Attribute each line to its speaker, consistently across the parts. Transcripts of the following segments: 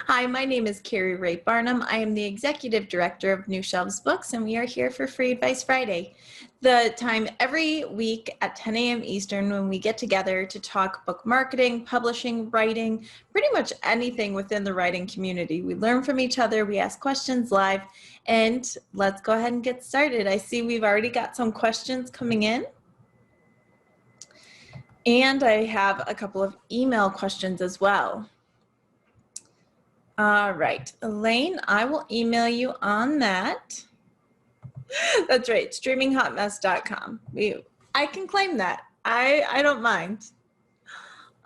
Speaker 1: Hi, my name is Keri Ray Barnum. I am the Executive Director of New Shelves Books, and we are here for Free Advice Friday, the time every week at 10 a.m. Eastern when we get together to talk book marketing, publishing, writing, pretty much anything within the writing community. We learn from each other, we ask questions live, and let's go ahead and get started. I see we've already got some questions coming in. And I have a couple of email questions as well. All right, Elaine, I will email you on that. That's right, streaminghotmess.com. I can claim that. I don't mind.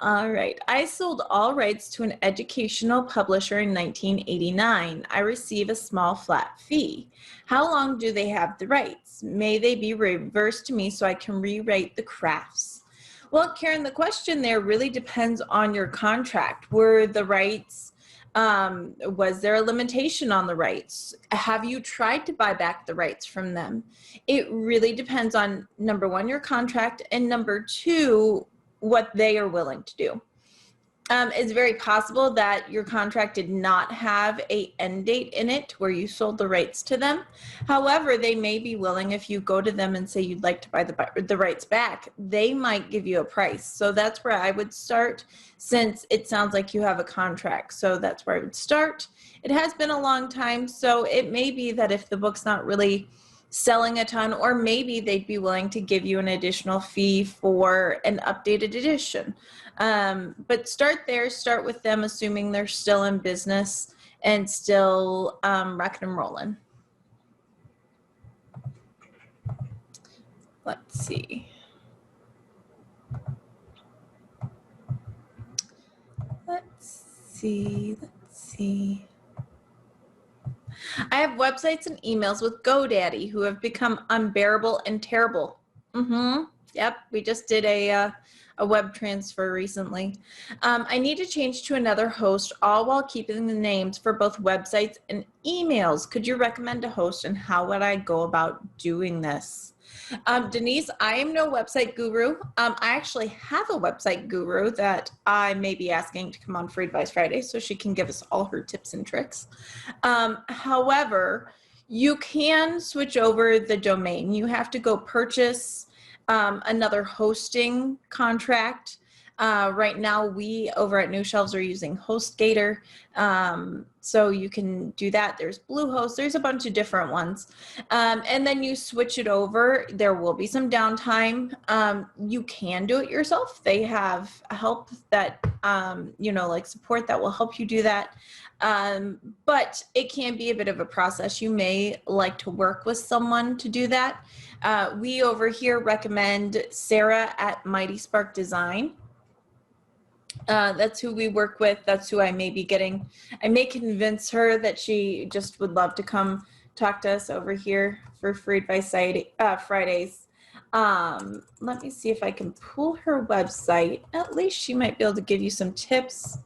Speaker 1: All right, I sold all rights to an educational publisher in 1989. I receive a small flat fee. How long do they have the rights? May they be reversed to me so I can rewrite the crafts? Well, Karen, the question there really depends on your contract. Were the rights, was there a limitation on the rights? Have you tried to buy back the rights from them? It really depends on, number one, your contract, and number two, what they are willing to do. It's very possible that your contract did not have an end date in it where you sold the rights to them. However, they may be willing, if you go to them and say you'd like to buy the rights back, they might give you a price. So that's where I would start, since it sounds like you have a contract. So that's where I would start. It has been a long time, so it may be that if the book's not really selling a ton, or maybe they'd be willing to give you an additional fee for an updated edition. But start there, start with them, assuming they're still in business and still rocking and rolling. Let's see. Let's see. I have websites and emails with GoDaddy who have become unbearable and terrible. Yep, we just did a web transfer recently. I need to change to another host, all while keeping the names for both websites and emails. Could you recommend a host, and how would I go about doing this? Denise, I am no website guru. I actually have a website guru that I may be asking to come on Free Advice Friday so she can give us all her tips and tricks. However, you can switch over the domain. You have to go purchase another hosting contract. Right now, we over at New Shelves are using HostGator, so you can do that. There's Bluehost, there's a bunch of different ones, and then you switch it over. There will be some downtime. You can do it yourself. They have help that, like support that will help you do that, but it can be a bit of a process. You may like to work with someone to do that. We over here recommend Sarah at Mighty Spark Design. That's who we work with. That's who I may be getting. I may convince her that she just would love to come talk to us over here for Free Advice Fridays. Let me see if I can pull her website. At least she might be able to give you some tips.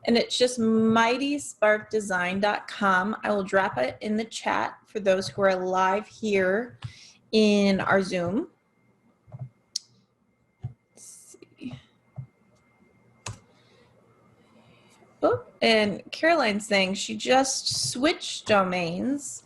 Speaker 1: And it's just mightysparkdesign.com. I will drop it in the chat for those who are live here in our Zoom. Oh, and Caroline's saying she just switched domains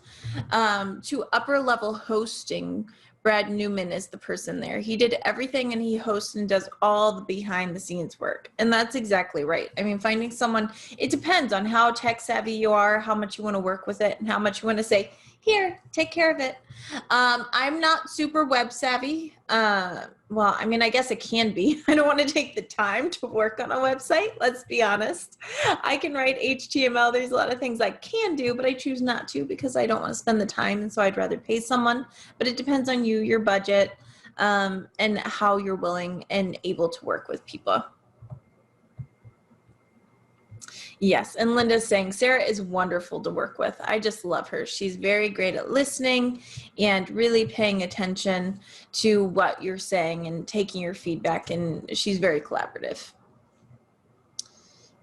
Speaker 1: to Upper Level Hosting. Brad Newman is the person there. He did everything, and he hosts and does all the behind the scenes work. And that's exactly right. I mean, finding someone, it depends on how tech savvy you are, how much you want to work with it, and how much you want to say, here, take care of it. I'm not super web savvy. Well, I mean, I guess it can be. I don't want to take the time to work on a website. Let's be honest. I can write HTML. There's a lot of things I can do, but I choose not to because I don't want to spend the time. And so I'd rather pay someone, but it depends on you, your budget, and how you're willing and able to work with people. Yes, and Linda's saying Sarah is wonderful to work with. I just love her. She's very great at listening and really paying attention to what you're saying and taking your feedback, and she's very collaborative.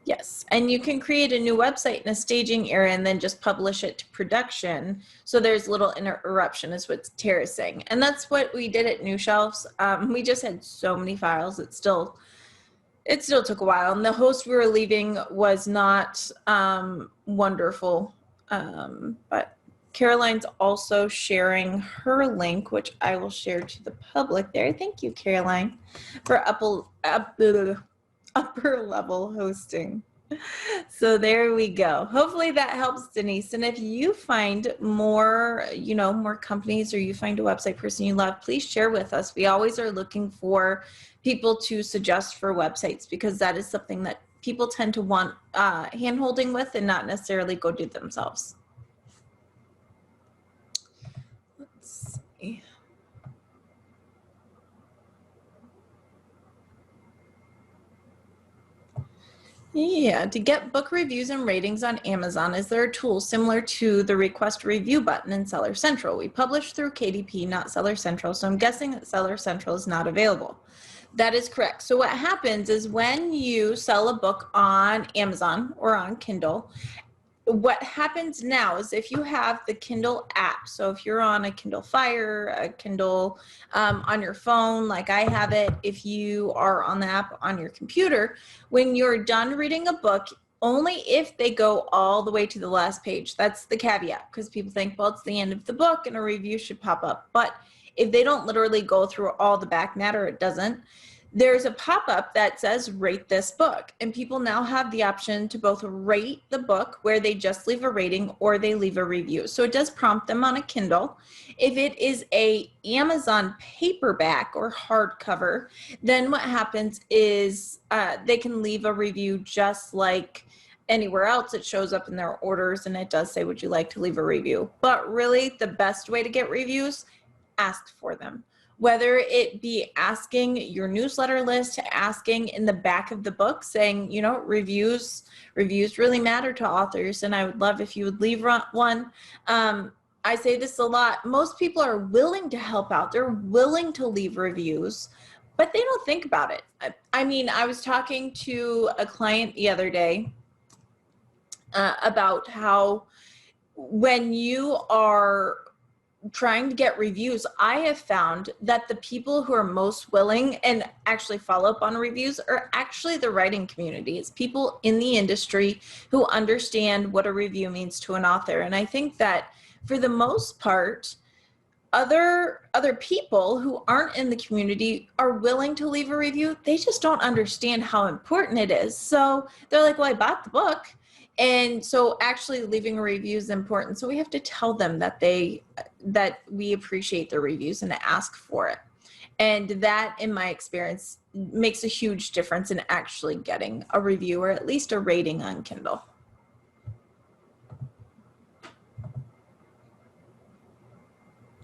Speaker 1: Yes, and you can create a new website in a staging area and then just publish it to production. So there's little interruption is what Tara's saying. And that's what we did at New Shelves. We just had so many files. It's still it still took a while, and the host we were leaving was not wonderful. But Caroline's also sharing her link, which I will share to the public there. Thank you, Caroline, for upper level hosting. So there we go. Hopefully that helps, Denise. And if you find more, more companies, or you find a website person you love, please share with us. We always are looking for people to suggest for websites, because that is something that people tend to want hand-holding with and not necessarily go do themselves. Let's see. Yeah, to get book reviews and ratings on Amazon, is there a tool similar to the request review button in Seller Central? We publish through KDP, not Seller Central, so I'm guessing that Seller Central is not available. That is correct. So what happens is when you sell a book on Amazon or on Kindle, what happens now is if you have the Kindle app, so if you're on a Kindle Fire, a Kindle on your phone, like I have it, if you are on the app on your computer, when you're done reading a book, only if they go all the way to the last page. That's the caveat, because people think, well, it's the end of the book and a review should pop up. But if they don't literally go through all the back matter, it doesn't. There's a pop-up that says rate this book, and people now have the option to both rate the book, where they just leave a rating, or they leave a review. So it does prompt them on a Kindle. If it is a Amazon paperback or hardcover, then what happens is they can leave a review just like anywhere else. It shows up in their orders and it does say, would you like to leave a review? But really the best way to get reviews, ask for them. Whether it be asking your newsletter list, asking in the back of the book, saying, reviews really matter to authors, and I would love if you would leave one. I say this a lot. Most people are willing to help out. They're willing to leave reviews, but they don't think about it. I mean, I was talking to a client the other day about how when you are trying to get reviews, I have found that the people who are most willing and actually follow up on reviews are actually the writing community. It's people in the industry who understand what a review means to an author. And I think that for the most part, other people who aren't in the community are willing to leave a review. They just don't understand how important it is. So they're like, well, I bought the book. And so actually leaving a review is important. So we have to tell them that we appreciate their reviews and ask for it. And that, in my experience, makes a huge difference in actually getting a review or at least a rating on Kindle.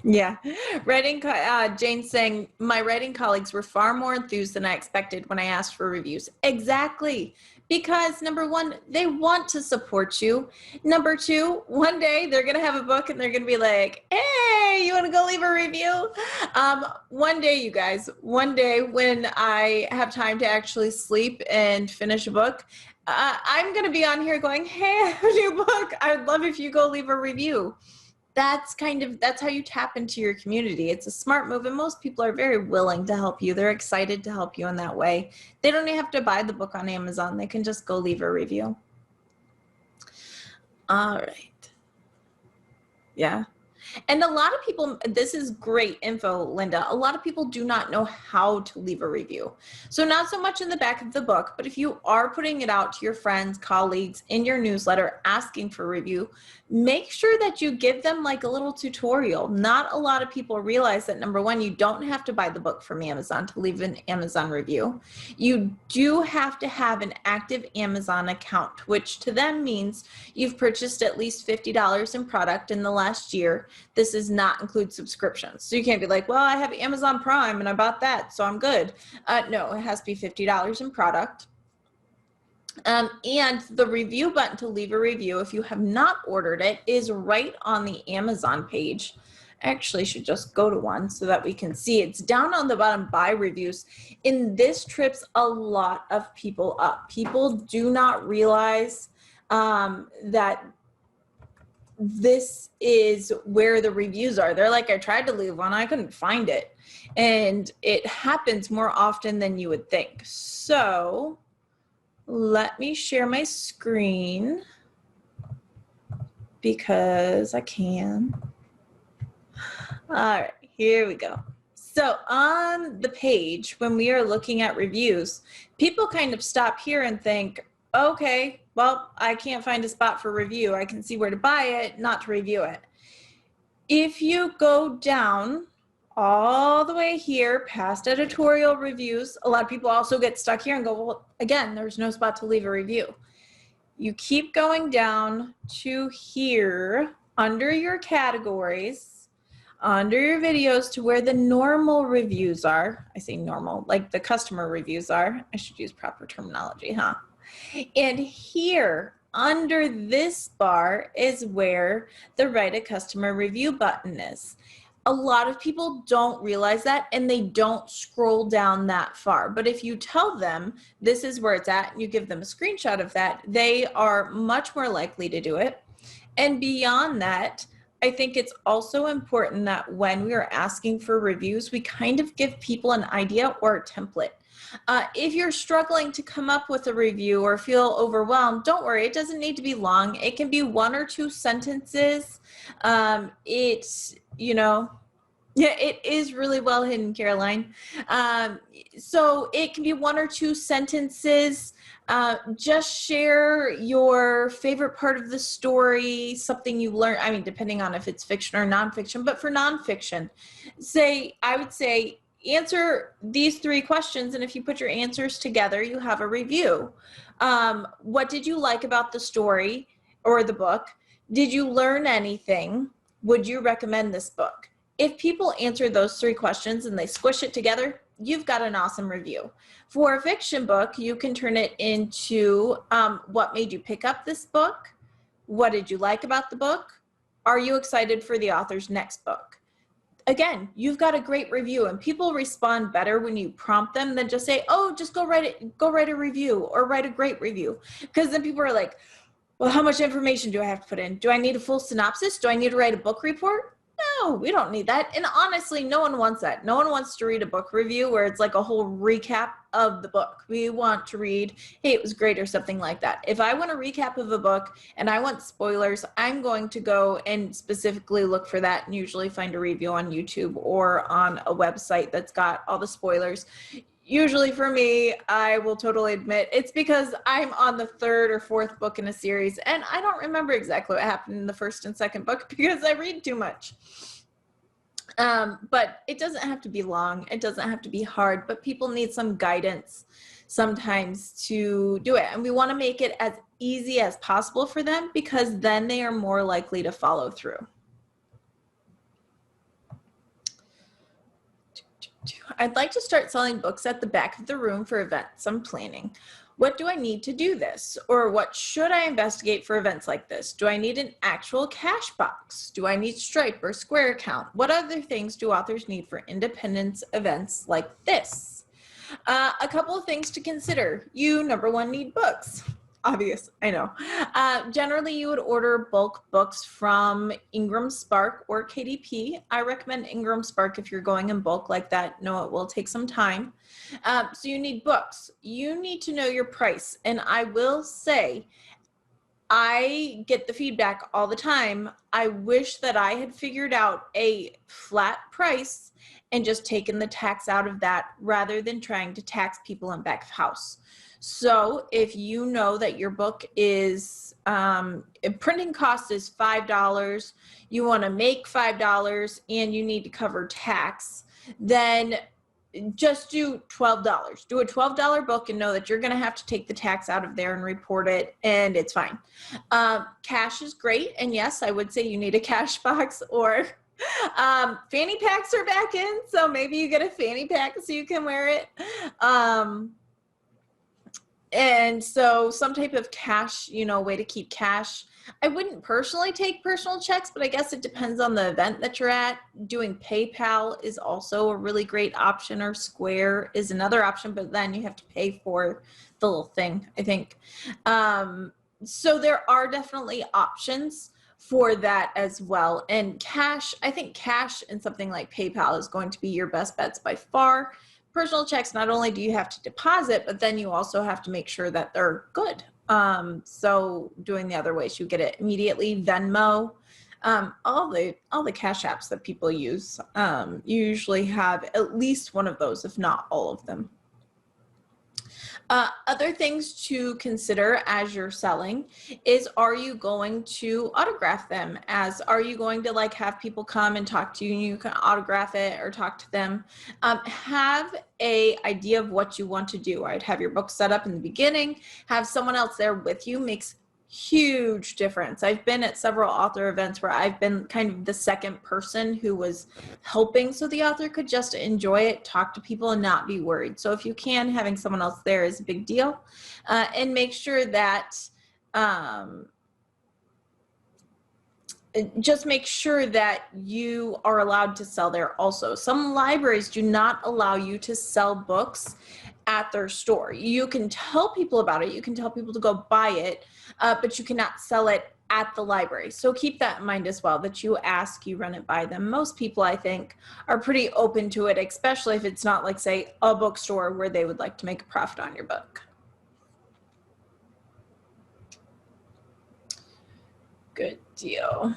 Speaker 1: Yeah, Jane's saying, my writing colleagues were far more enthused than I expected when I asked for reviews. Exactly. Because number one, they want to support you. Number two, one day they're going to have a book and they're going to be like, hey, you want to go leave a review? One day, you guys, one day when I have time to actually sleep and finish a book, I'm going to be on here going, hey, I have a new book. I'd love if you go leave a review. That's how you tap into your community. It's a smart move, and most people are very willing to help you. They're excited to help you in that way. They don't even have to buy the book on Amazon. They can just go leave a review. All right. Yeah. And a lot of people, this is great info, Linda. A lot of people do not know how to leave a review. So not so much in the back of the book, but if you are putting it out to your friends, colleagues, in your newsletter, asking for a review, make sure that you give them like a little tutorial. Not a lot of people realize that, number one, you don't have to buy the book from Amazon to leave an Amazon review. You do have to have an active Amazon account, which to them means you've purchased at least $50 in product in the last year. This does not include subscriptions. So you can't be like, well, I have Amazon Prime and I bought that, so I'm good. No, it has to be $50 in product. And the review button to leave a review, if you have not ordered it, is right on the Amazon page. I actually should just go to one so that we can see. It's down on the bottom, buy reviews. And this trips a lot of people up. People do not realize that this is where the reviews are. They're like, I tried to leave one, I couldn't find it. And it happens more often than you would think. So let me share my screen because I can. All right, here we go. So on the page, when we are looking at reviews, people kind of stop here and think, okay, well, I can't find a spot for review. I can see where to buy it, not to review it. If you go down all the way here past editorial reviews, a lot of people also get stuck here and go, well, again, there's no spot to leave a review. You keep going down to here under your categories, under your videos, to where the normal reviews are. I say normal, like the customer reviews are. I should use proper terminology, huh? And here under this bar is where the Write a Customer Review button is. A lot of people don't realize that, and they don't scroll down that far. But if you tell them this is where it's at, and you give them a screenshot of that, they are much more likely to do it. And beyond that, I think it's also important that when we are asking for reviews, we kind of give people an idea or a template. If you're struggling to come up with a review or feel overwhelmed, don't worry, it doesn't need to be long. It can be 1 or 2 sentences. It's, you know, yeah, it is really well hidden, Caroline. So it can be 1 or 2 sentences. Just share your favorite part of the story, something you learned. I mean, depending on if it's fiction or nonfiction, but for nonfiction, I would say, answer these 3 questions, and if you put your answers together, you have a review. What did you like about the story or the book? Did you learn anything? Would you recommend this book? If people answer those 3 questions and they squish it together, you've got an awesome review. For a fiction book, you can turn it into what made you pick up this book? What did you like about the book? Are you excited for the author's next book? Again, you've got a great review, and people respond better when you prompt them than just say, oh, just go write a review or write a great review. Because then people are like, well, how much information do I have to put in? Do I need a full synopsis? Do I need to write a book report? No, we don't need that. And honestly, no one wants that. No one wants to read a book review where it's like a whole recap of the book. We want to read, hey, it was great, or something like that. If I want a recap of a book and I want spoilers, I'm going to go and specifically look for that and usually find a review on YouTube or on a website that's got all the spoilers. Usually for me, I will totally admit, it's because I'm on the 3rd or 4th book in a series, and I don't remember exactly what happened in the 1st and 2nd book because I read too much. But it doesn't have to be long. It doesn't have to be hard, but people need some guidance sometimes to do it. And we want to make it as easy as possible for them, because then they are more likely to follow through. I'd like to start selling books at the back of the room for events I'm planning. What do I need to do this? Or what should I investigate for events like this? Do I need an actual cash box? Do I need Stripe or Square account? What other things do authors need for independence events like this? A couple of things to consider. You, number 1, need books. Obvious, I know. Generally, you would order bulk books from Ingramspark or KDP. I recommend Ingramspark if you're going in bulk like that. No, it will take some time. So you need books. You need to know your price. And I will say, I get the feedback all the time. I wish that I had figured out a flat price and just taken the tax out of that rather than trying to tax people in back of house. So if you know that your book is, printing cost is $5, you want to make $5, and you need to cover tax, then just do $12. Do a $12 book and know that you're going to have to take the tax out of there and report it, and it's fine. Cash is great, and yes, I would say you need a cash box, or fanny packs are back in, so maybe you get a fanny pack so you can wear it. And so some type of cash, way to keep cash. I wouldn't personally take personal checks, but I guess it depends on the event that you're at. Doing PayPal is also a really great option, or Square is another option, but then you have to pay for the little thing, I think. So there are definitely options for that as well. And cash, I think cash and something like PayPal is going to be your best bets by far. Personal checks, not only do you have to deposit, but then you also have to make sure that they're good. So doing the other ways, you get it immediately. Venmo, all the cash apps that people use, you usually have at least one of those, if not all of them. Other things to consider as you're selling is, are you going to autograph them? Are you going to like have people come and talk to you and you can autograph it or talk to them? Have a idea of what you want to do. I'd have your book set up in the beginning, have someone else there with you. Makes huge difference. I've been at several author events where I've been kind of the second person who was helping so the author could just enjoy it, talk to people, and not be worried. So if you can, having someone else there is a big deal. And make sure that just make sure that you are allowed to sell there also. Some libraries do not allow you to sell books at their store. You can tell people about it. You can tell people to go buy it, but you cannot sell it at the library. So keep that in mind as well, that you ask, you run it by them. Most people, I think, are pretty open to it, especially if it's not like, say, a bookstore where they would like to make a profit on your book. Good deal.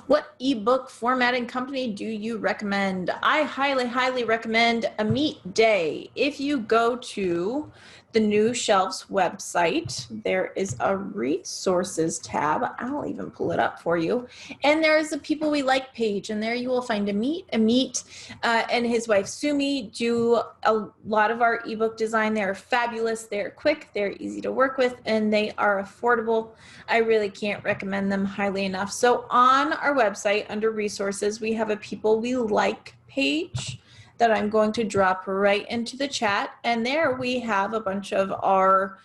Speaker 1: What ebook formatting company do you recommend? I highly recommend A Meet Day. If you go to the New Shelves website, there is a resources tab. I'll even pull it up for you. And there is a People We Like page, and there you will find Amit and his wife Sumi do a lot of our ebook design. They're fabulous, they're quick, they're easy to work with, and they are affordable. I really can't recommend them highly enough. So on our website under resources, we have a People We Like page that I'm going to drop right into the chat. And there we have a bunch of our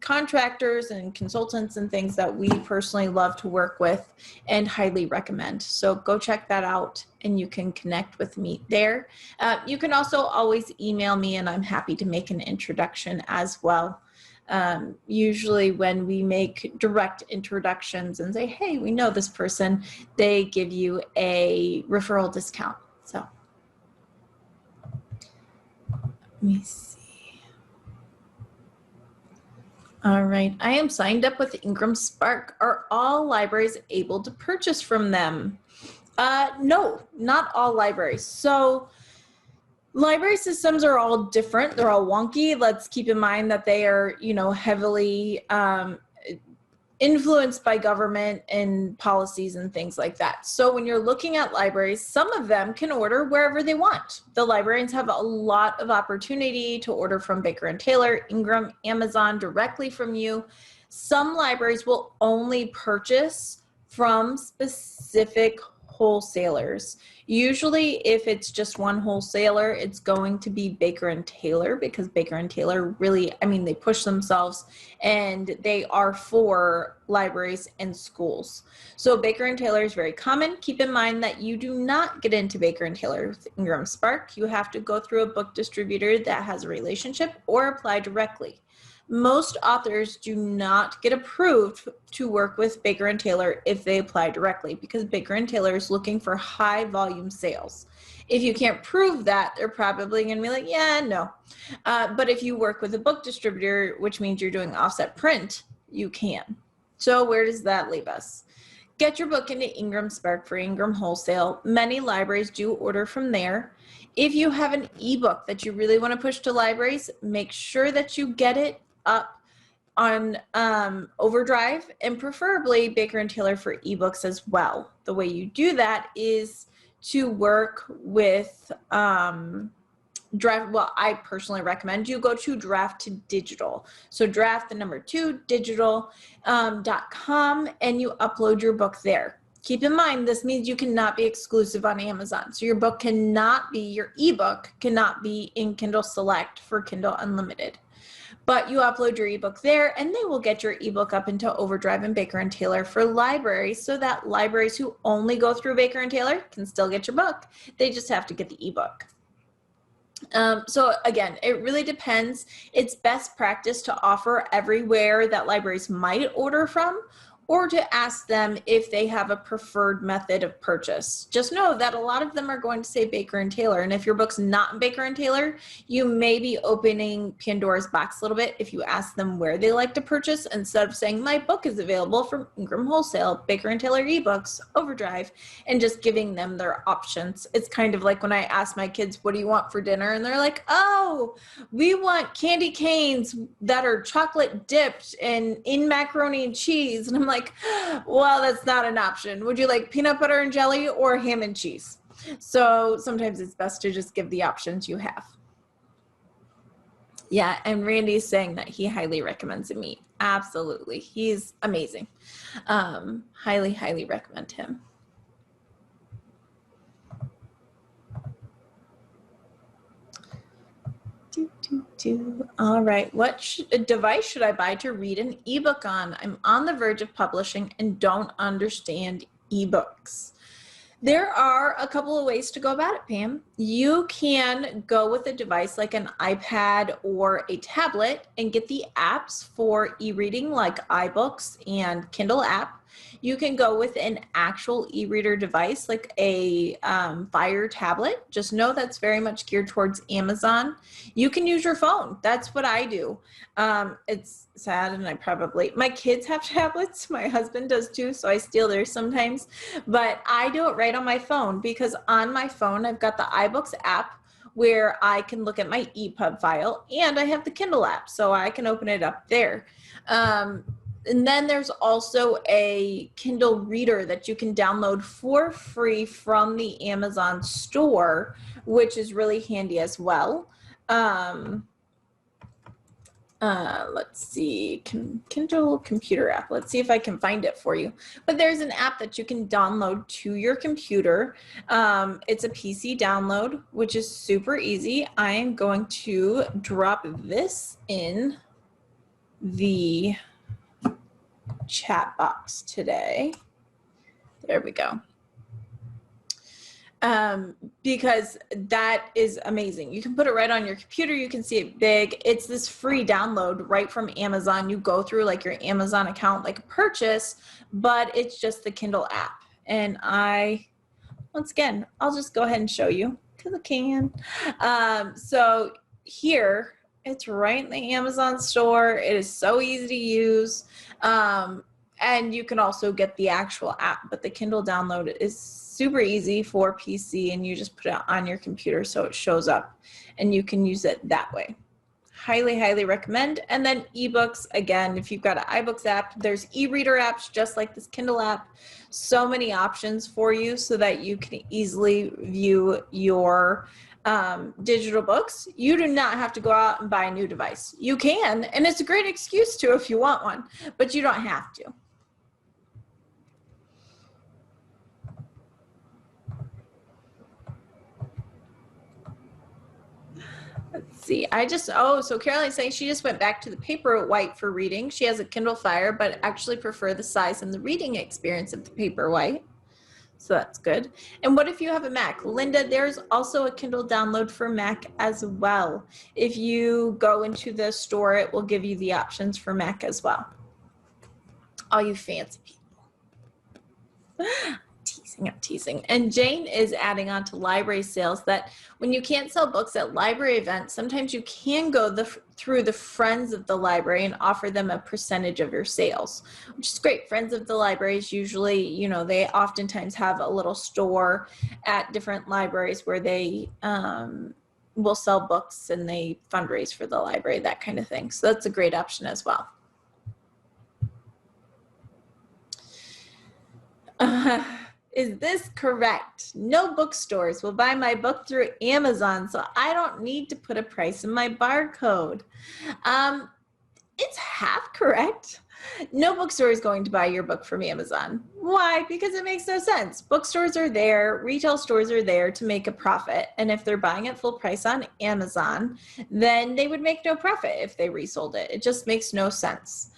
Speaker 1: contractors and consultants and things that we personally love to work with and highly recommend. So go check that out and you can connect with me there. You can also always email me and I'm happy to make an introduction as well. Usually when we make direct introductions and say, hey, we know this person, they give you a referral discount. So let me see. All right, I am signed up with Ingramspark. Are all libraries able to purchase from them? No, not all libraries. So library systems are all different. They're all wonky. Let's keep in mind that they are, heavily influenced by government and policies and things like that. So when you're looking at libraries, some of them can order wherever they want. The librarians have a lot of opportunity to order from Baker & Taylor, Ingram, Amazon directly from you. Some libraries will only purchase from specific wholesalers. Usually if it's just one wholesaler, it's going to be Baker & Taylor, because Baker & Taylor really, they push themselves and they are for libraries and schools. So Baker & Taylor is very common. Keep in mind that you do not get into Baker & Taylor with Ingramspark. You have to go through a book distributor that has a relationship or apply directly. Most authors do not get approved to work with Baker & Taylor if they apply directly, because Baker & Taylor is looking for high volume sales. If you can't prove that, they're probably going to be like, yeah, no. But if you work with a book distributor, which means you're doing offset print, you can. So where does that leave us? Get your book into Ingramspark for Ingram Wholesale. Many libraries do order from there. If you have an ebook that you really want to push to libraries, make sure that you get it up on Overdrive, and preferably Baker & Taylor for ebooks as well. The way you do that is to work with Draft. Well, I personally recommend you go to Draft to Digital. So draft the number 2 digital.com and you upload your book there. Keep in mind, this means you cannot be exclusive on Amazon. So your book cannot be, your ebook cannot be in Kindle Select for Kindle Unlimited. But you upload your ebook there and they will get your ebook up into Overdrive and Baker & Taylor for libraries, so that libraries who only go through Baker & Taylor can still get your book. They just have to get the ebook. So again, it really depends. It's best practice to offer everywhere that libraries might order from, or to ask them if they have a preferred method of purchase. Just know that a lot of them are going to say Baker and Taylor. And if your book's not in Baker and Taylor, you may be opening Pandora's box a little bit if you ask them where they like to purchase, instead of saying my book is available from Ingram Wholesale, Baker and Taylor eBooks, Overdrive, and just giving them their options. It's kind of like when I ask my kids, what do you want for dinner? And they're like, oh, we want candy canes that are chocolate dipped and in macaroni and cheese. And I'm like, well, that's not an option. Would you like peanut butter and jelly or ham and cheese? So sometimes it's best to just give the options you have. Yeah, and Randy's saying that he highly recommends me. Absolutely. He's amazing. Highly, highly recommend him. All right, what device should I buy to read an ebook on? I'm on the verge of publishing and don't understand ebooks. There are a couple of ways to go about it, Pam. You can go with a device like an iPad or a tablet and get the apps for e-reading like iBooks and Kindle app. You can go with an actual e-reader device like a Fire tablet. Just know that's very much geared towards Amazon. You can use your phone. That's what I do. It's sad, and my kids have tablets. My husband does too, so I steal theirs sometimes. But I do it right on my phone, because on my phone, I've got the iBooks app where I can look at my EPUB file, and I have the Kindle app, so I can open it up there. And then there's also a Kindle reader that you can download for free from the Amazon store, which is really handy as well. Let's see, Kindle computer app. Let's see if I can find it for you. But there's an app that you can download to your computer. It's a PC download, which is super easy. I am going to drop this in the chat box today. There we go. Because that is amazing. You can put it right on your computer. You can see it big. It's this free download right from Amazon. You go through like your Amazon account like a purchase, but it's just the Kindle app. And once again, I'll just go ahead and show you because I can. So here, it's right in the Amazon store. It is so easy to use. And you can also get the actual app, but the Kindle download is super easy for PC, and you just put it on your computer so it shows up and you can use it that way. Highly, highly recommend. And then ebooks, again, if you've got an iBooks app, there's e-reader apps just like this Kindle app. So many options for you so that you can easily view your digital books. You do not have to go out and buy a new device. You can, and it's a great excuse to if you want one, but you don't have to. Let's see, so Caroline's saying she just went back to the Paperwhite for reading. She has a Kindle Fire, but actually prefer the size and the reading experience of the Paperwhite. So that's good. And what if you have a Mac? Linda, there's also a Kindle download for Mac as well. If you go into the store, it will give you the options for Mac as well. All you fancy people. I'm teasing. And Jane is adding on to library sales that when you can't sell books at library events, sometimes you can go through the friends of the library and offer them a percentage of your sales, which is great. Friends of the libraries usually, they oftentimes have a little store at different libraries where they will sell books and they fundraise for the library, that kind of thing. So that's a great option as well. Is this correct? No bookstores will buy my book through Amazon, so I don't need to put a price in my barcode. It's half correct. No bookstore is going to buy your book from Amazon. Why? Because it makes no sense. Bookstores are there, retail stores are there to make a profit, and if they're buying at full price on Amazon, then they would make no profit if they resold it. It just makes no sense.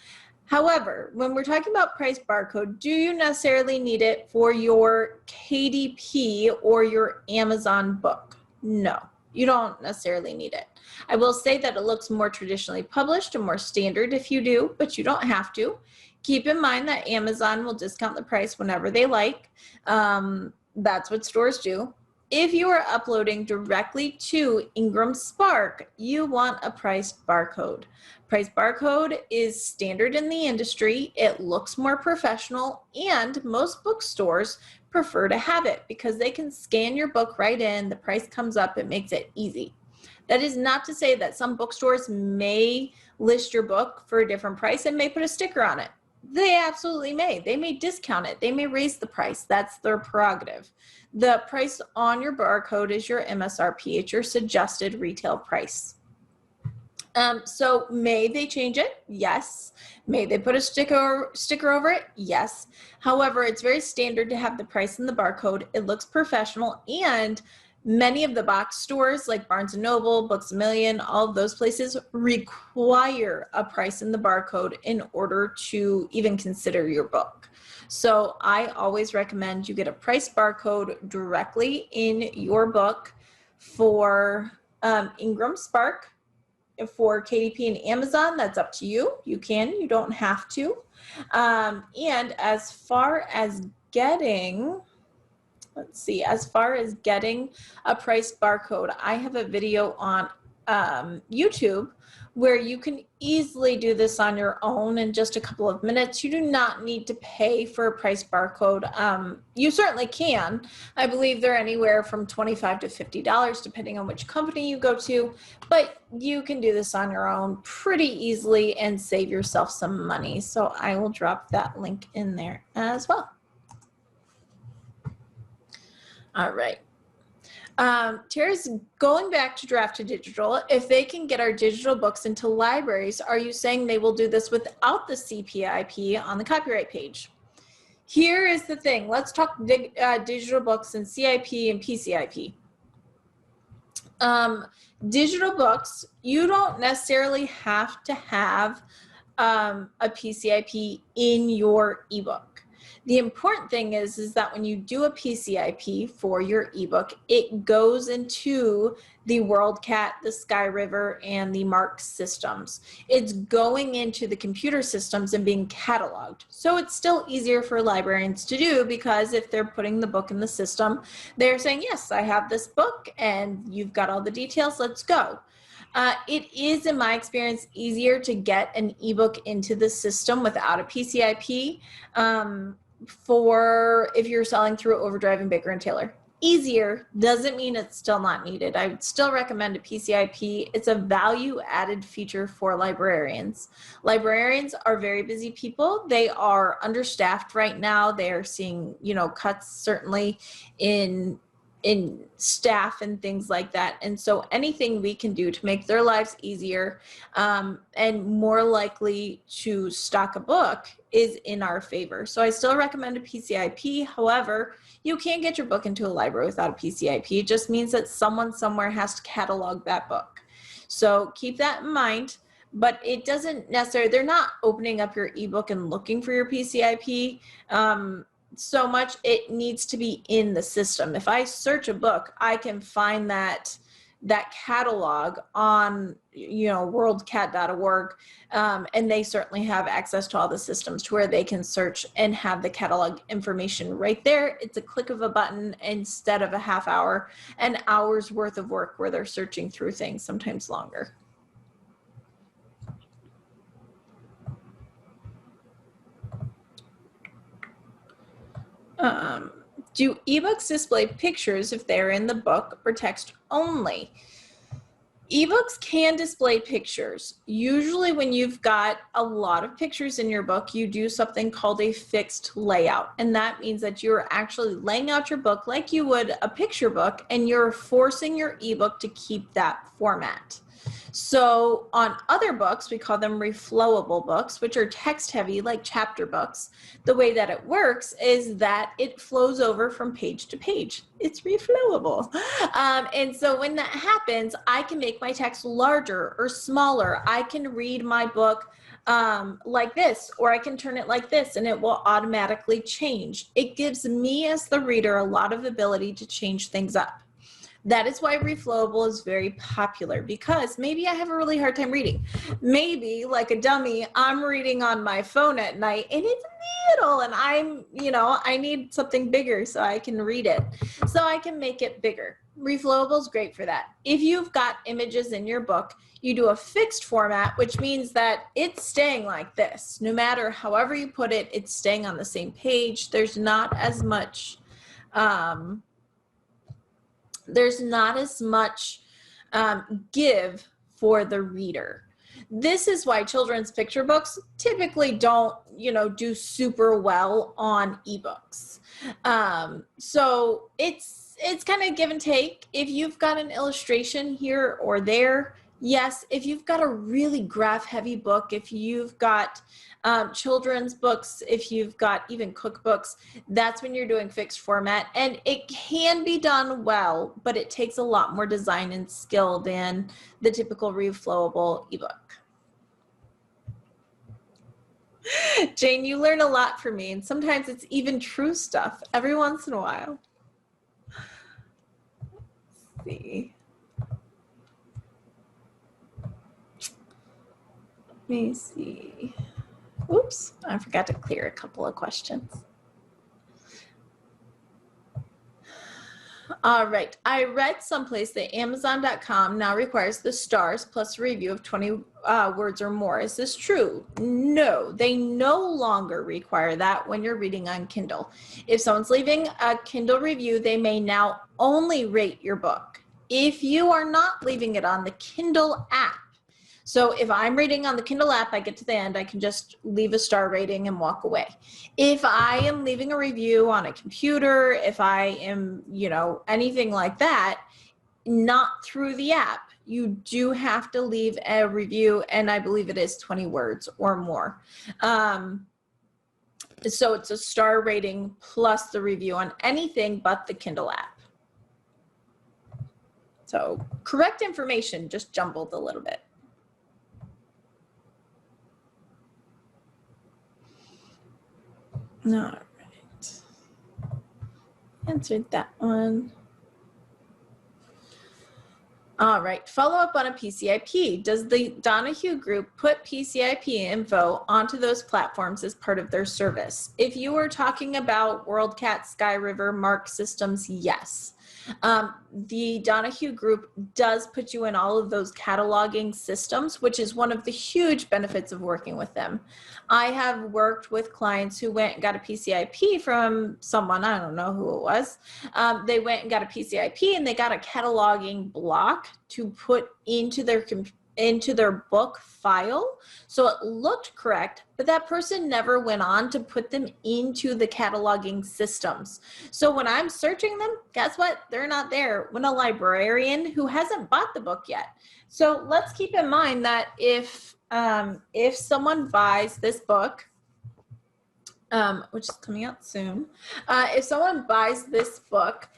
Speaker 1: However, when we're talking about price barcode, do you necessarily need it for your KDP or your Amazon book? No, You don't necessarily need it. I will say that it looks more traditionally published and more standard if you do, but you don't have to. Keep in mind that Amazon will discount the price whenever they like. That's what stores do. If you are uploading directly to Ingramspark, you want a priced barcode. Price barcode is standard in the industry. It looks more professional, and most bookstores prefer to have it because they can scan your book right in. The price comes up. It makes it easy. That is not to say that some bookstores may list your book for a different price and may put a sticker on it. They absolutely may. They may discount it. They may raise the price. That's their prerogative. The price on your barcode is your MSRP. It's your suggested retail price. So may they change it? Yes. May they put a sticker over it? Yes. However, it's very standard to have the price in the barcode. It looks professional, and many of the box stores like Barnes & Noble, Books A Million, all of those places require a price in the barcode in order to even consider your book. So I always recommend you get a price barcode directly in your book. For Ingramspark, for KDP and Amazon, that's up to you. You can, you don't have to. And as far as getting, let's see, as far as getting a price barcode, I have a video on YouTube where you can easily do this on your own in just a couple of minutes. You do not need to pay for a price barcode. You certainly can. I believe they're anywhere from $25 to $50 depending on which company you go to, but you can do this on your own pretty easily and save yourself some money. So I will drop that link in there as well. All right. Tara's going back to draft to digital. If they can get our digital books into libraries, are you saying they will do this without the CPIP on the copyright page? Here is the thing. Let's talk digital books and CIP and PCIP. Digital books, you don't necessarily have to have a PCIP in your ebook. The important thing is that when you do a PCIP for your ebook, it goes into the WorldCat, the Sky River, and the MARC systems. It's going into the computer systems and being cataloged. So it's still easier for librarians to do, because if they're putting the book in the system, they're saying, yes, I have this book and you've got all the details, let's go. It is, in my experience, easier to get an ebook into the system without a PCIP. For if you're selling through Overdrive and Baker and Taylor. Easier doesn't mean it's still not needed. I would still recommend a PCIP. It's a value added feature for librarians. Librarians are very busy people. They are understaffed right now. They are seeing, cuts certainly in staff and things like that. And so anything we can do to make their lives easier and more likely to stock a book is in our favor. So I still recommend a PCIP. However, you can't get your book into a library without a PCIP. It just means that someone somewhere has to catalog that book. So keep that in mind, but it doesn't necessarily, they're not opening up your ebook and looking for your PCIP. So much, it needs to be in the system. If I search a book, I can find that catalog on worldcat.org, and they certainly have access to all the systems to where they can search and have the catalog information right there. It's a click of a button instead of a half hour, an hour's worth of work where they're searching through things, sometimes longer. Do ebooks display pictures if they're in the book or text only? Ebooks can display pictures. Usually when you've got a lot of pictures in your book, you do something called a fixed layout. And that means that you're actually laying out your book like you would a picture book, and you're forcing your ebook to keep that format. So on other books, we call them reflowable books, which are text heavy like chapter books. The way that it works is that it flows over from page to page. It's reflowable. And so when that happens, I can make my text larger or smaller. I can read my book like this, or I can turn it like this, and it will automatically change. It gives me as the reader a lot of ability to change things up. That is why reflowable is very popular, because maybe I have a really hard time reading. Maybe, like a dummy, I'm reading on my phone at night and it's little and I need something bigger so I can read it. So I can make it bigger. Reflowable is great for that. If you've got images in your book, you do a fixed format, which means that it's staying like this. No matter however you put it, it's staying on the same page. There's not as much give for the reader. This is why children's picture books typically don't, do super well on ebooks. So it's kind of give and take. If you've got an illustration here or there, yes. If you've got a really graph heavy book, if you've got children's books, if you've got even cookbooks, that's when you're doing fixed format. And it can be done well, but it takes a lot more design and skill than the typical reflowable ebook. Jane, you learn a lot from me, and sometimes it's even true stuff every once in a while. Let's see. Let me see. Oops, I forgot to clear a couple of questions. All right, I read someplace that Amazon.com now requires the stars plus a review of 20 words or more. Is this true? No, they no longer require that when you're reading on Kindle. If someone's leaving a Kindle review, they may now only rate your book. If you are not leaving it on the Kindle app, so if I'm reading on the Kindle app, I get to the end, I can just leave a star rating and walk away. If I am leaving a review on a computer, if I am, anything like that, not through the app, you do have to leave a review, and I believe it is 20 words or more. So it's a star rating plus the review on anything but the Kindle app. So correct information, just jumbled a little bit. All right. Answered that one. All right, follow up on a PCIP. Does the Donahoe Group put PCIP info onto those platforms as part of their service? If you are talking about WorldCat, Sky River, Mark Systems, yes. The Donahoe Group does put you in all of those cataloging systems, which is one of the huge benefits of working with them. I have worked with clients who went and got a PCIP from someone, I don't know who it was. They went and got a PCIP and they got a cataloging block to put into their book file. So it looked correct, but that person never went on to put them into the cataloging systems. So when I'm searching them, guess what? They're not there when a librarian who hasn't bought the book yet. So let's keep in mind that if someone buys this book, which is coming out soon, if someone buys this book,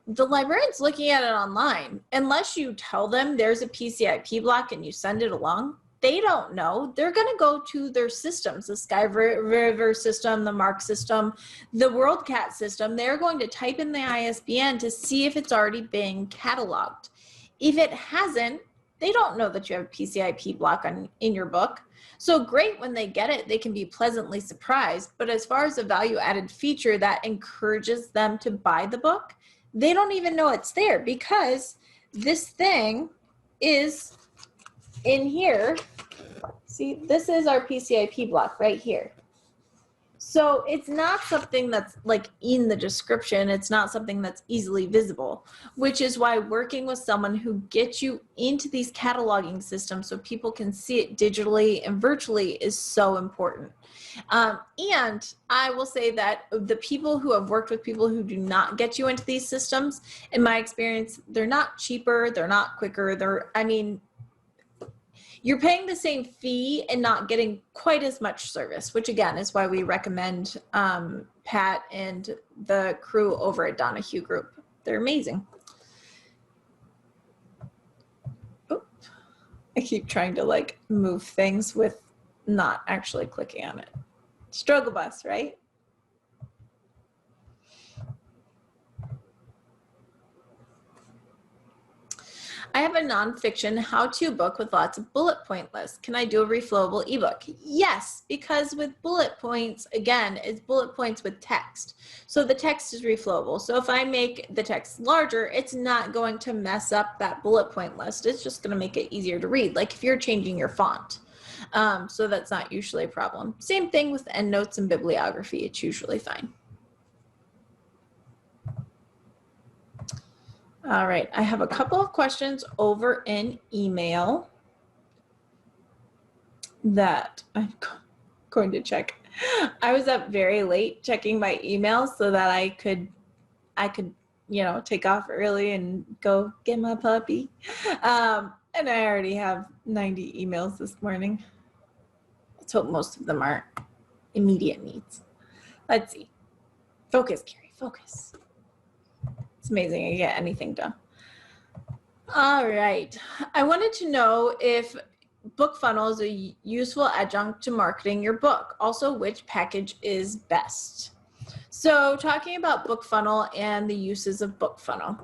Speaker 1: the librarian's looking at it online. Unless you tell them there's a PCIP block and you send it along, they don't know. They're going to go to their systems, the Sky River system, the Mark system, the WorldCat system. They're going to type in the ISBN to see if it's already been cataloged. If it hasn't, they don't know that you have a PCIP block in your book. So great, when they get it, they can be pleasantly surprised. But as far as a value added feature that encourages them to buy the book, they don't even know it's there, because this thing is in here. See, this is our PCIP block right here. So it's not something that's like in the description. It's not something that's easily visible, which is why working with someone who gets you into these cataloging systems so people can see it digitally and virtually is so important. And I will say that the people who have worked with people who do not get you into these systems, in my experience, they're not cheaper, they're not quicker, you're paying the same fee and not getting quite as much service, which again is why we recommend Pat and the crew over at Donahoe Group. They're amazing. Oh, I keep trying to like move things with not actually clicking on it. Struggle bus, right? I have a nonfiction how-to book with lots of bullet point lists. Can I do a reflowable ebook? Yes, because with bullet points, again, it's bullet points with text. So the text is reflowable. So if I make the text larger, it's not going to mess up that bullet point list. It's just going to make it easier to read, like if you're changing your font. So that's not usually a problem. Same thing with endnotes and bibliography. It's usually fine. All right, I have a couple of questions over in email that I'm going to check. I was up very late checking my emails so that I could, you know, take off early and go get my puppy. And I already have 90 emails this morning. Let's hope most of them aren't immediate needs. Let's see. Focus, Keri, focus. It's amazing I get anything done. All right. I wanted to know if Bookfunnel is a useful adjunct to marketing your book. Also, which package is best? So talking about Bookfunnel and the uses of Bookfunnel.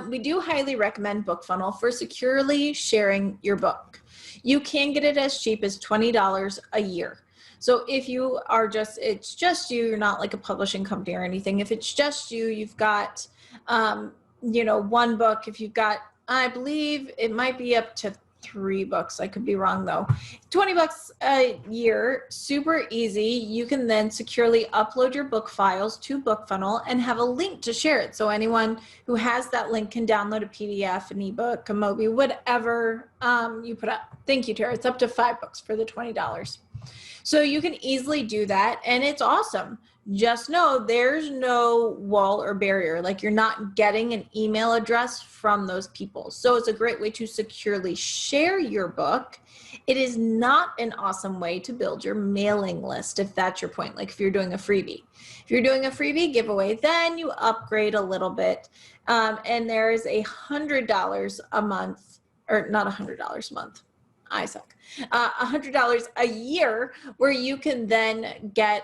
Speaker 1: We do highly recommend Bookfunnel for securely sharing your book. You can get it as cheap as $20 a year. So if you are it's just you, you're not like a publishing company or anything. If it's just you, you've got, you know, one book. If you've got, I believe it might be up to 3 books. I could be wrong though. $20 a year, super easy. You can then securely upload your book files to Bookfunnel and have a link to share it. So anyone who has that link can download a PDF, an ebook, a Mobi, whatever you put up. Thank you, Tara. It's up to 5 books for the $20. So you can easily do that, and it's awesome. Just know there's no wall or barrier. Like, you're not getting an email address from those people. So it's a great way to securely share your book. It is not an awesome way to build your mailing list, if that's your point. Like if you're doing a freebie. If you're doing a freebie giveaway, then you upgrade a little bit. And there's $100 a month, or not $100 a month. I suck. $100 a year where you can then get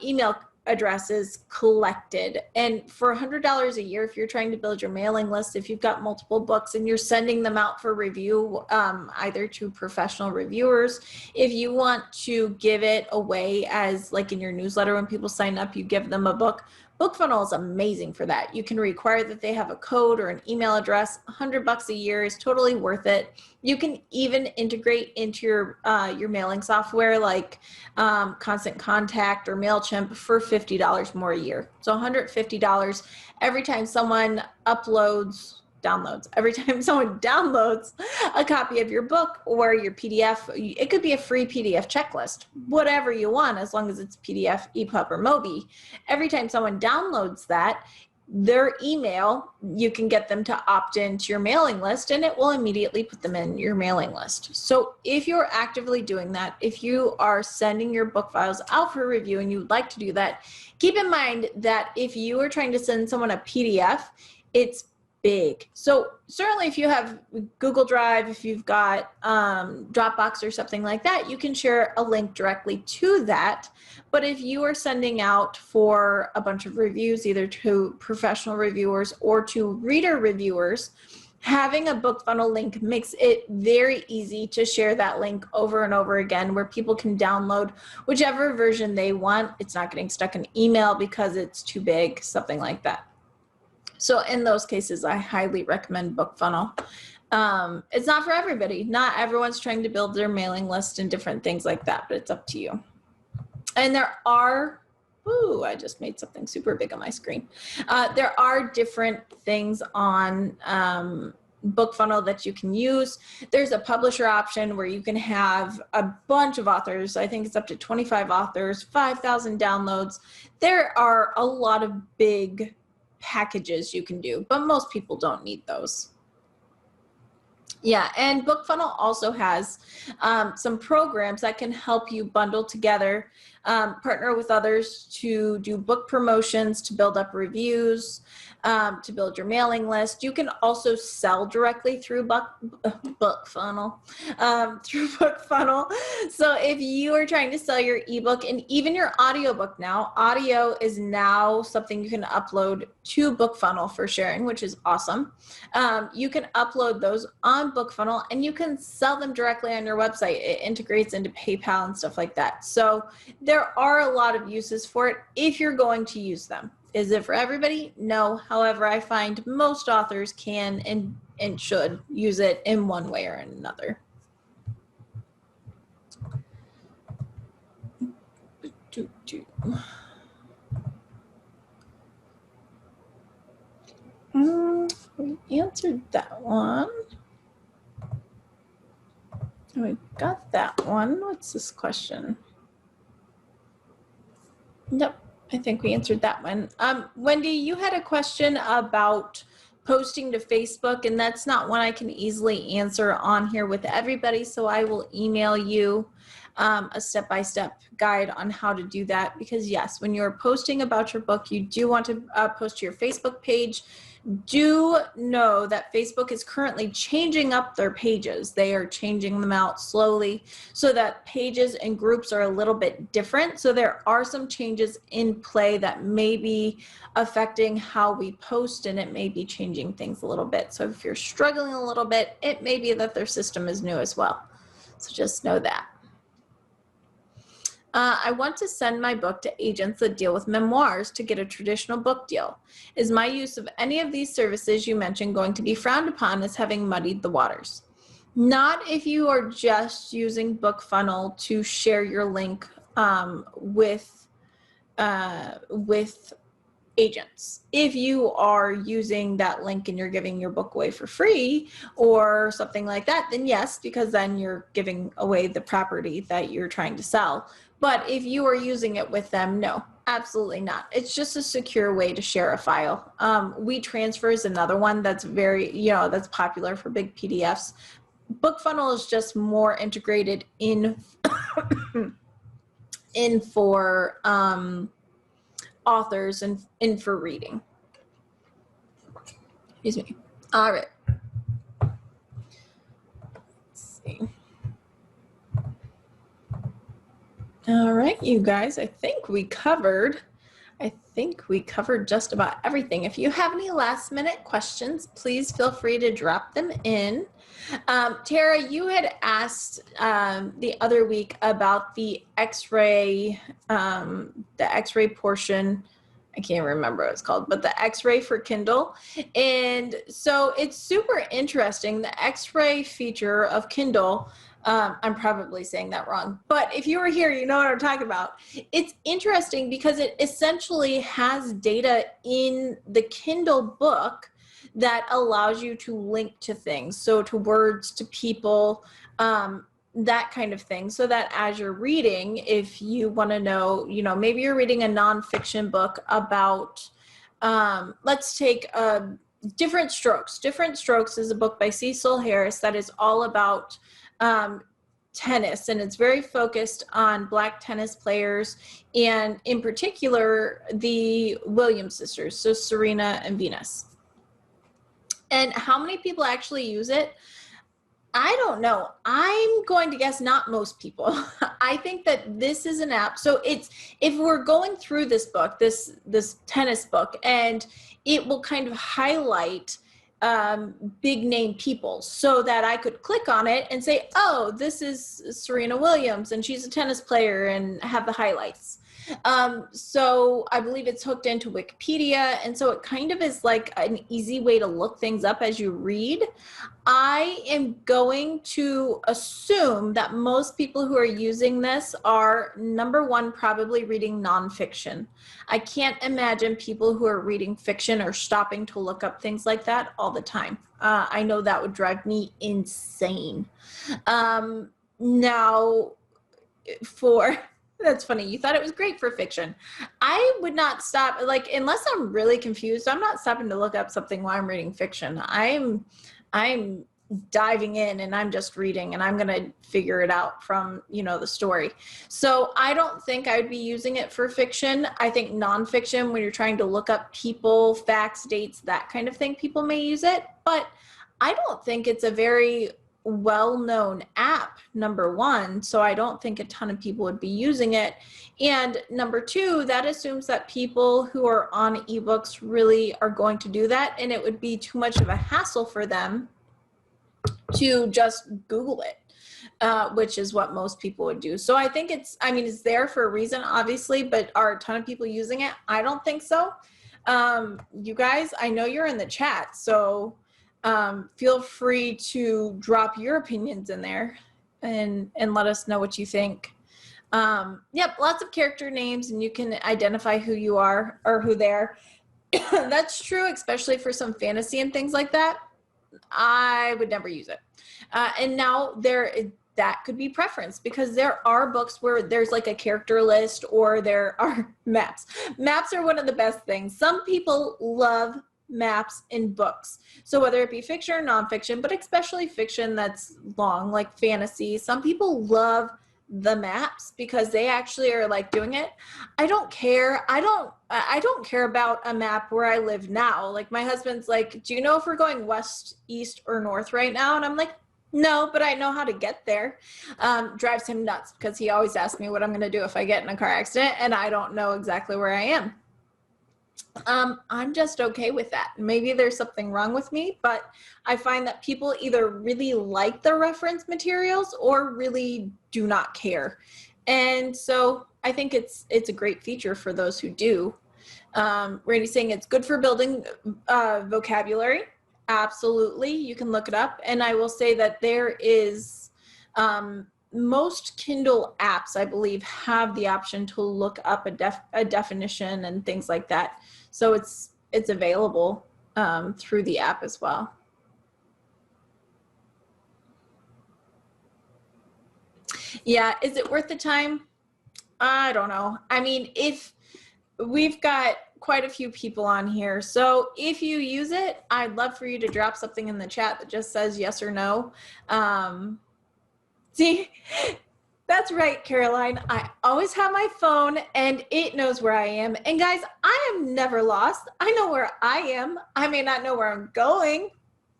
Speaker 1: email addresses collected. And for $100 a year, if you're trying to build your mailing list, if you've got multiple books and you're sending them out for review, either to professional reviewers, if you want to give it away as like in your newsletter, when people sign up, you give them a book. Bookfunnel is amazing for that. You can require that they have a code or an email address. $100 a year is totally worth it. You can even integrate into your mailing software like Constant Contact or MailChimp for $50 more a year. So $150 every time someone every time someone downloads a copy of your book or your PDF. It could be a free PDF checklist, whatever you want, as long as it's PDF, EPUB, or Mobi. Every time someone downloads that, their email, you can get them to opt into your mailing list, and it will immediately put them in your mailing list. So if you're actively doing that, if you are sending your book files out for review and you would like to do that, keep in mind that if you are trying to send someone a PDF, it's big. So certainly if you have Google Drive, if you've got Dropbox or something like that, you can share a link directly to that. But if you are sending out for a bunch of reviews, either to professional reviewers or to reader reviewers, having a Bookfunnel link makes it very easy to share that link over and over again, where people can download whichever version they want. It's not getting stuck in email because it's too big, something like that. So in those cases, I highly recommend Bookfunnel. It's not for everybody. Not everyone's trying to build their mailing list and different things like that, but it's up to you. And there are, ooh, I just made something super big on my screen. There are different things on Bookfunnel that you can use. There's a publisher option where you can have a bunch of authors. I think it's up to 25 authors, 5,000 downloads. There are a lot of big packages you can do, but most people don't need those. Yeah, and Bookfunnel also has some programs that can help you bundle together, partner with others to do book promotions, to build up reviews, to build your mailing list. You can also sell directly through Bookfunnel, through Bookfunnel. So if you are trying to sell your ebook and even your audiobook now, audio is now something you can upload to Bookfunnel for sharing, which is awesome. You can upload those on Bookfunnel and you can sell them directly on your website. It integrates into PayPal and stuff like that. So there are a lot of uses for it if you're going to use them. Is it for everybody? No. However, I find most authors can and should use it in one way or another. We answered that one. We got that one. What's this question? Nope, I think we answered that one. Wendy, you had a question about posting to Facebook, and that's not one I can easily answer on here with everybody, so I will email you a step-by-step guide on how to do that, because yes, when you're posting about your book, you do want to post to your Facebook page. Do know that Facebook is currently changing up their pages. They are changing them out slowly so that pages and groups are a little bit different. So there are some changes in play that may be affecting how we post, and it may be changing things a little bit. So if you're struggling a little bit, it may be that their system is new as well. So just know that. I want to send my book to agents that deal with memoirs to get a traditional book deal. Is my use of any of these services you mentioned going to be frowned upon as having muddied the waters? Not if you are just using Bookfunnel to share your link with agents. If you are using that link and you're giving your book away for free or something like that, then yes, because then you're giving away the property that you're trying to sell. But if you are using it with them, no, absolutely not. It's just a secure way to share a file. WeTransfer is another one that's very, that's popular for big PDFs. Bookfunnel is just more integrated in for authors and for reading. Excuse me. All right. Let's see. All right, you guys, I think we covered just about everything. If you have any last minute questions, please feel free to drop them in. Tara, you had asked the other week about the X-ray portion. I can't remember what it's called, but the X-ray for Kindle. And so it's super interesting. The X-ray feature of Kindle, I'm probably saying that wrong, but if you were here, you know what I'm talking about. It's interesting because it essentially has data in the Kindle book that allows you to link to things, so to words, to people, that kind of thing, so that as you're reading, if you want to know, maybe you're reading a nonfiction book about, let's take Different Strokes. Different Strokes is a book by Cecil Harris that is all about tennis, and it's very focused on Black tennis players, and in particular the Williams sisters, so Serena and Venus. And how many people actually use it? I don't know. I'm going to guess not most people. I think that this is an app. So it's, if we're going through this book, this tennis book, and it will kind of highlight big name people, so that I could click on it and say, oh, this is Serena Williams and she's a tennis player, and have the highlights. So I believe it's hooked into Wikipedia, and so it kind of is like an easy way to look things up as you read. I am going to assume that most people who are using this are, number one, probably reading nonfiction. I can't imagine people who are reading fiction are stopping to look up things like that all the time. I know that would drive me insane. Now, that's funny. You thought it was great for fiction. I would not stop, like, unless I'm really confused, I'm not stopping to look up something while I'm reading fiction. I'm diving in and I'm just reading and I'm going to figure it out from, you know, the story. So I don't think I'd be using it for fiction. I think nonfiction, when you're trying to look up people, facts, dates, that kind of thing, people may use it. But I don't think it's a very well-known app, number one. So I don't think a ton of people would be using it. And number two, that assumes that people who are on ebooks really are going to do that. And it would be too much of a hassle for them to just Google it, which is what most people would do. So I think it's there for a reason, obviously, but are a ton of people using it? I don't think so. You guys, I know you're in the chat, so feel free to drop your opinions in there and let us know what you think. Yep, lots of character names, and you can identify who you are or who they're. That's true, especially for some fantasy and things like that. I would never use it. And now that could be preference, because there are books where there's like a character list, or there are maps. Maps are one of the best things. Some people love maps in books. So whether it be fiction or nonfiction, but especially fiction that's long, like fantasy, some people love the maps because they actually are like doing it. I don't care. I don't care about a map where I live now. Like my husband's like, do you know if we're going west, east, or north right now? And I'm like, no, but I know how to get there. Drives him nuts because he always asks me what I'm going to do if I get in a car accident and I don't know exactly where I am. I'm just okay with that. Maybe there's something wrong with me, but I find that people either really like the reference materials or really do not care. And so I think it's a great feature for those who do. Randy's saying it's good for building vocabulary. Absolutely. You can look it up. And I will say that there is, most Kindle apps, I believe, have the option to look up a definition and things like that. So it's available through the app as well. Yeah, is it worth the time? I don't know. I mean, if we've got quite a few people on here, so if you use it, I'd love for you to drop something in the chat that just says yes or no. See, that's right, Caroline. I always have my phone and it knows where I am. And guys, I am never lost. I know where I am. I may not know where I'm going,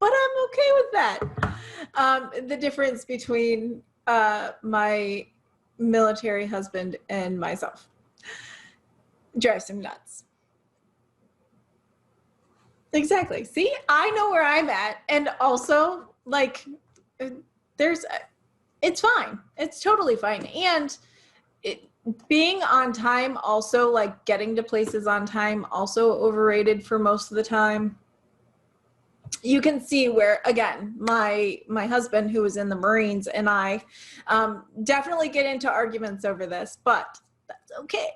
Speaker 1: but I'm okay with that. The difference between my military husband and myself drives him nuts. Exactly. See, I know where I'm at. And also, like, it's fine. It's totally fine. And being on time, also, like getting to places on time, also overrated for most of the time. You can see where, again, my husband, who was in the Marines, and I definitely get into arguments over this, but that's okay.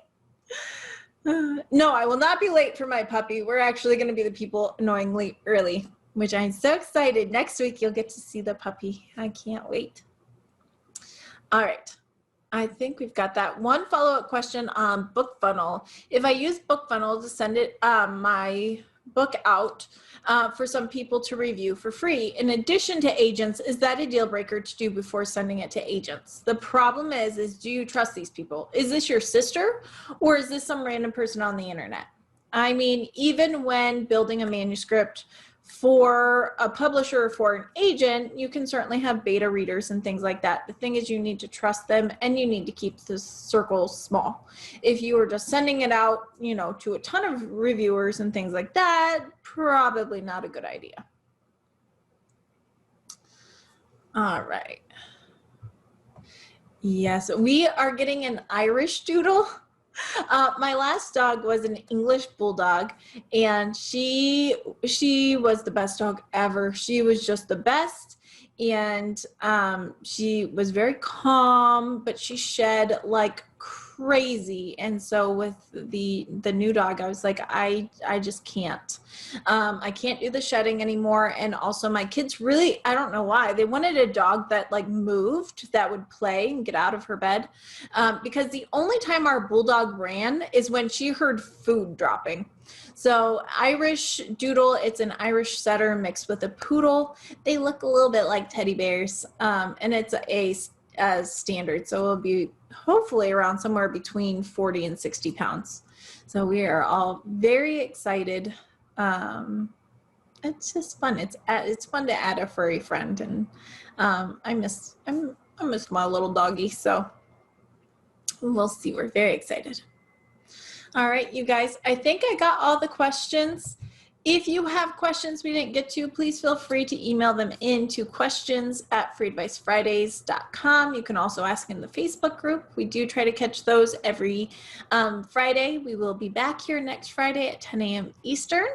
Speaker 1: No, I will not be late for my puppy. We're actually going to be the people annoyingly early, which I'm so excited. Next week, you'll get to see the puppy. I can't wait. All right. I think we've got that. One follow-up question on Bookfunnel. If I use Bookfunnel to send it my book out for some people to review for free, in addition to agents, is that a deal breaker to do before sending it to agents? The problem is do you trust these people? Is this your sister, or is this some random person on the internet? I mean, even when building a manuscript for a publisher or for an agent, you can certainly have beta readers and things like that. The thing is, you need to trust them and you need to keep the circle small. If you were just sending it out, you know, to a ton of reviewers and things like that, probably not a good idea. All right. Yes, we are getting an Irish doodle. My last dog was an English bulldog, and she was the best dog ever. She was just the best, and she was very calm, but she shed like crazy. And so with the new dog, I was like, I just can't. I can't do the shedding anymore. And also my kids really, I don't know why, they wanted a dog that like moved, that would play and get out of her bed. Because the only time our bulldog ran is when she heard food dropping. So Irish Doodle, it's an Irish setter mixed with a poodle. They look a little bit like teddy bears, and it's a standard. So it'll be hopefully around somewhere between 40 and 60 pounds. So we are all very excited. It's just fun. It's fun to add a furry friend, and I miss my little doggy. So we'll see. We're very excited. All right, you guys, I think I got all the questions. If you have questions we didn't get to, please feel free to email them in to questions@freeadvicefridays.com. You can also ask in the Facebook group. We do try to catch those every Friday. We will be back here next Friday at 10 a.m. Eastern.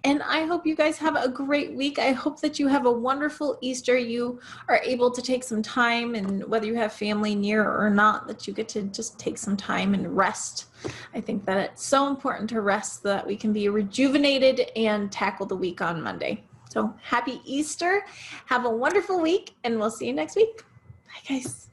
Speaker 1: And I hope you guys have a great week. I hope that you have a wonderful Easter. You are able to take some time, and whether you have family near or not, that you get to just take some time and rest. I think that it's so important to rest so that we can be rejuvenated and tackle the week on Monday. So happy Easter. Have a wonderful week, and we'll see you next week. Bye, guys.